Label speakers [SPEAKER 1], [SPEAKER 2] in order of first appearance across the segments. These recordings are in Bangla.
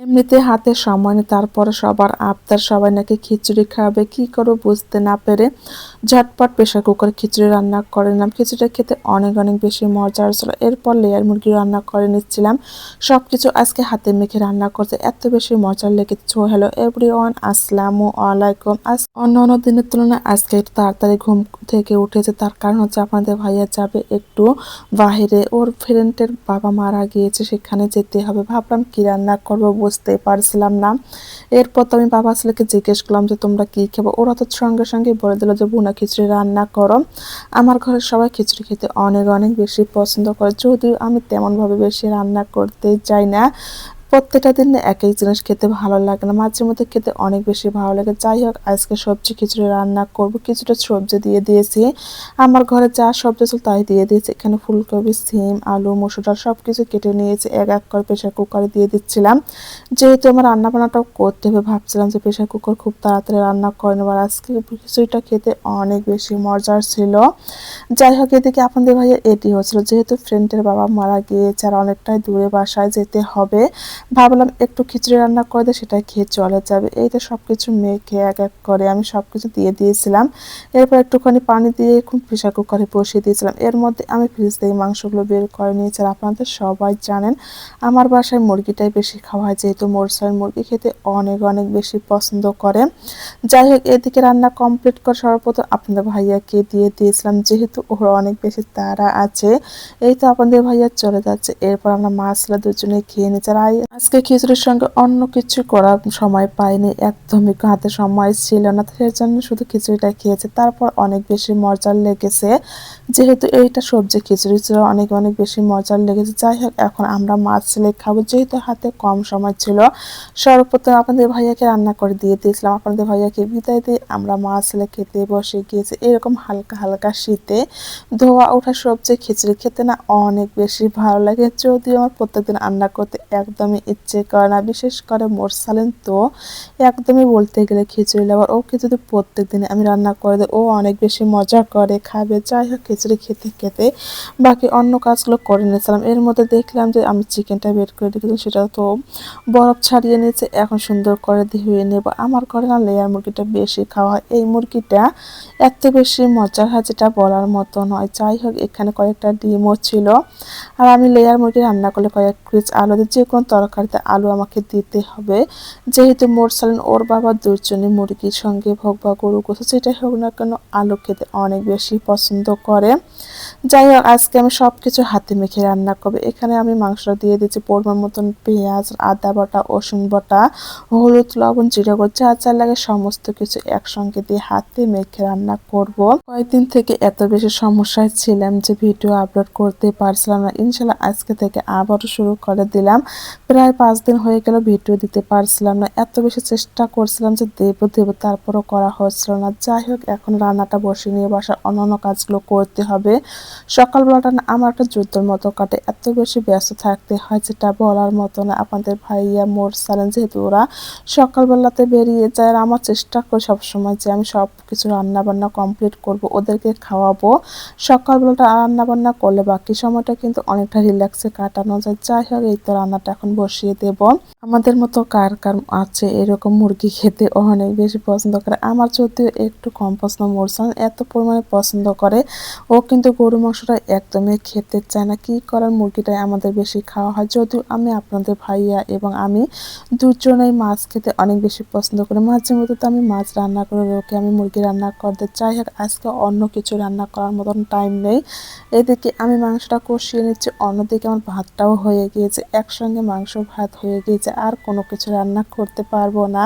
[SPEAKER 1] এমনিতে হাতে সময় নেই, তারপরে সবার আবদার, সবাই নাকি খিচুড়ি খাবে। কি করবো বুঝতে না পেরে ঝটপট প্রেসার কুকারে খিচুড়ি রান্না করে নিলাম। খিচুড়িটা খেতে অনেক অনেক বেশি মজার ছিল। এরপর লেয়ার মুরগি রান্না করে নিচ্ছিলাম। সবকিছু আজকে হাতে মেখে রান্না করতে এত বেশি মজার লেগেছে। হ্যালো এভরিওয়ান, আসসালামু আলাইকুম। আজ অন্য অন্য দিনের তুলনায় আজকে একটু তাড়াতাড়ি ঘুম থেকে উঠেছে। তার কারণ হচ্ছে আপনাদের ভাইয়া যাবে একটু বাহিরে, ওর ফ্রেন্ডের বাবা মারা গিয়েছে, সেখানে যেতে হবে। ভাবলাম কি রান্না করবো বুঝতেই পারছিলাম না। এরপর তো আমি বাবা ছেলেকে জিজ্ঞেস করলাম যে তোমরা কি খাবো। ওরা তো সঙ্গে সঙ্গে বলে দিল যে ভুনা খিচুড়ি রান্না করো। আমার ঘরের সবাই খিচুড়ি খেতে অনেক অনেক বেশি পছন্দ করে, যদিও আমি তেমনভাবে বেশি রান্না করতে চাই না। প্রত্যেকটা দিন এক এক জিনিস খেতে ভালো লাগে না, মাঝে মধ্যে খেতে অনেক বেশি ভালো লাগে। যাই হোক, আজকে সবজি খিচুড়ি রান্না করব। কিছুটা সবজি দিয়ে দিয়েছি, আমার ঘরে যা সবজি ছিল তাই দিয়ে দিয়েছি। এখানে ফুলকপি, সিম, আলু, মসুর ডাল সব কিছু কেটে নিয়েছি। এক এক করে প্রেশার কুকারে দিয়ে দিচ্ছিলাম। যেহেতু আমার রান্না বান্নাটাও করতে হবে, ভাবছিলাম যে প্রেশার কুকার খুব তাড়াতাড়ি রান্না করে নেবার। আজকে খিচুড়িটা খেতে অনেক বেশি মজার ছিল। যাই হোক, এদিকে আপনাদের ভাইয়ের এটি হচ্ছিল, যেহেতু ফ্রেন্ডের বাবা মারা গিয়েছে আর অনেকটাই দূরে বাসায় যেতে হবে, ভাবলাম একটু খিচুড়ি রান্না করে দিয়ে সেটাই খেয়ে চলে যাবে। এই তো সবকিছু মেখে এক এক করে আমি সবকিছু দিয়ে দিয়েছিলাম। এরপর একটুখানি পানি দিয়ে খুব প্রেশার কুকারে বসিয়ে দিয়েছিলাম। এর মধ্যে আমি ফ্রিজ থেকে মাংসগুলো বের করে নিয়েছি। আর আপনাদের সবাই জানেন আমার বাসায় মুরগিটাই বেশি খাওয়া হয়, যেহেতু মোরসার মুরগি খেতে অনেক অনেক বেশি পছন্দ করে। যাই হোক, এদিকে রান্না কমপ্লিট করে সর্বপ্রথম আপনাদের ভাইয়াকে দিয়ে দিয়েছিলাম, যেহেতু ওর অনেক বেশি তাড়া আছে। এই তো আপনাদের ভাইয়া চলে যাচ্ছে। এরপর আমরা মাছলা দুজনে খেয়ে নিচ্ছি। আর আজকে খিচুড়ির সঙ্গে অন্য কিছু করার সময় পাইনি, একদমই হাতে সময় ছিল না, সেই জন্য শুধু খিচুড়িটা খেয়েছে। তারপর অনেক বেশি মজার লেগেছে, যেহেতু এইটা সবজি খিচুড়ি ছিল, অনেক অনেক বেশি মজার লেগেছে। যাই হোক, এখন আমরা মাছ ছেলে খাবো, যেহেতু হাতে কম সময় ছিল। সর্বপ্রথম আপনাদের ভাইয়াকে রান্না করে দিয়ে দিয়েছিলাম। আপনাদের ভাইয়াকে বিদায় দিয়ে আমরা মাছ ছেলে খেতে বসে গিয়েছি। এরকম হালকা হালকা শীতে ধোয়া ওঠা সবজি খিচুড়ি খেতে না অনেক বেশি ভালো লাগে, যদিও আমার প্রত্যেকদিন রান্না করতে একদমই ইচ্ছে করে না। বিশেষ করে মোরসালিন তো একদমই বলতে গেলে খিচুড়ি লাভার। ওকে যদি প্রত্যেক দিন আমি রান্না করে দিই, ও অনেক বেশি মজা করে খাবে। যাই হোক, খিচুড়ি খেতে খেতে বাকি অন্য কাজগুলো করে নিয়েছিলাম। এর মধ্যে দেখলাম যে আমি চিকেনটা বের করে রেখেছিলাম, সেটা তো বরফ ছাড়িয়ে নিয়েছে। এখন সুন্দর করে ধুয়ে নেব। আমার ঘরে না লেয়ার মুরগিটা বেশি খাওয়া হয়। এই মুরগিটা এত বেশি মজার হয় যেটা বলার মতো নয়। যাই হোক, এখানে কয়েকটা ডিমও ছিল। আর আমি লেয়ার মুরগি রান্না করলে কয়েক পিস আলু দিই, যে কোনো তরকারিতে আলু আমাকে দিতে হবে। যেহেতু মোরসালিন ওর বাবা দুজনে মুরগির সঙ্গে হোক বা গরু গোশত যেটাই হোক না কেন, আলু খেতে অনেক বেশি পছন্দ করে। যাই হোক, আজকে আমি সব কিছু হাতে মেখে রান্না করবো। এখানে আমি মাংসটা দিয়ে দিচ্ছি পরিমাণ মতন পেঁয়াজ, আদা বাটা, রসুন বাটা, হলুদ, লবণ, জিরা গুঁড়ো, যা যা লাগে সমস্ত কিছু একসঙ্গে দিয়ে হাতে মেখে রান্না করব। কয়েকদিন থেকে এত বেশি সমস্যায় ছিলাম যে ভিডিও আপলোড করতে পারছিলাম না। ইনশাল্লাহ আজকে থেকে আবারও শুরু করে দিলাম। প্রায় 5 দিন হয়ে গেল ভিডিও দিতে পারছিলাম না। এত বেশি চেষ্টা করছিলাম যে দেব তারপরও করা হচ্ছিল না। যাই হোক, এখন রান্নাটা বসে নিয়ে বাসার অন্যান্য কাজগুলো করতে হবে। সকালবেলাটা না আমার একটা যুদ্ধের মতো কাটে, এত বেশি ব্যস্ত থাকতে হয় যেটা বলার মতো না। আপনাদের ভাইয়া মোরসালিন যেহেতু ওরা সকালবেলাতে বেরিয়ে যায়, আর আমার চেষ্টা করি সবসময় যে আমি সব কিছু রান্না বান্না কমপ্লিট করব, ওদেরকে খাওয়াবো। সকালবেলাটা রান্না বান্না করলে বাকি সময়টা কিন্তু অনেকটা রিল্যাক্সে কাটানো যায়। যাই হোক, এই তো রান্নাটা এখন বসিয়ে দেব। আমাদের মতো কার কার আছে এরকম মুরগি খেতে অনেক বেশি পছন্দ করে। আমার যদিও একটু কম পছন্দ, মোরসালিন এত পরিমাণে পছন্দ করে। ও কিন্তু গরু মাংসটা একদমই খেতে চায় না। কি করার, মুরগিটাই আমাদের বেশি খাওয়া হয়। যদিও আমি আপনাদের ভাইয়া এবং আমি দুজনেই মাছ খেতে অনেক বেশি পছন্দ করি। মাঝে মধ্যে তো আমি মাছ রান্না করে ওকে আমি মুরগি রান্না করতে চাই। হোক, আজকে অন্য কিছু রান্না করার মতন টাইম নেই। এদিকে আমি মাংসটা কষিয়ে নিচ্ছি, অন্যদিকে আমার ভাতটাও হয়ে গিয়েছে। একসঙ্গে মাংস ভাত হয়ে গিয়েছে, আর কোনো কিছু রান্না করতে পারবো না।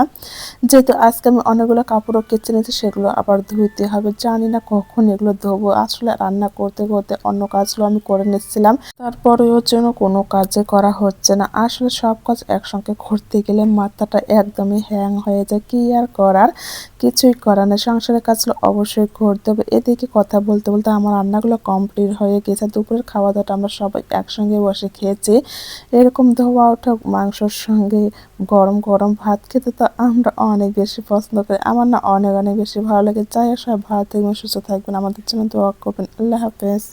[SPEAKER 1] যেহেতু আজকে আমি অনেকগুলো কাপড়ও কেচে নিয়েছি, সেগুলো আবার ধুইতে হবে। জানি না কখন এগুলো ধোবো। আসলে রান্না করতে করতে অন্য কাজগুলো আমি করে নিচ্ছিলাম, তারপরেও যেন কোনো কাজে করা হচ্ছে না। আসলে সব কাজ একসঙ্গে করতে গেলে মাথাটা একদমই হ্যাং হয়ে যায়। কি আর করার, কিছুই করার নেই। সংসারের কাজগুলো অবশ্যই করতে হবে। এদিকে কথা বলতে বলতে আমার রান্নাগুলো কমপ্লিট হয়ে গেছে। দুপুরের খাওয়া দাওয়াটা আমরা সবাই একসঙ্গে বসে খেয়েছি। এরকম ধোয়া ওঠা মাংসর সঙ্গে গরম গরম ভাত খেতে তো আমরা অনেক বেশি পছন্দ করি। আমার না অনেক অনেক বেশি ভালো লাগে। যাই হোক, সবাই ভালো থাকবেন, সুস্থ থাকবেন, আমাদের জন্য দোয়া করবেন। আল্লাহ হাফেজ।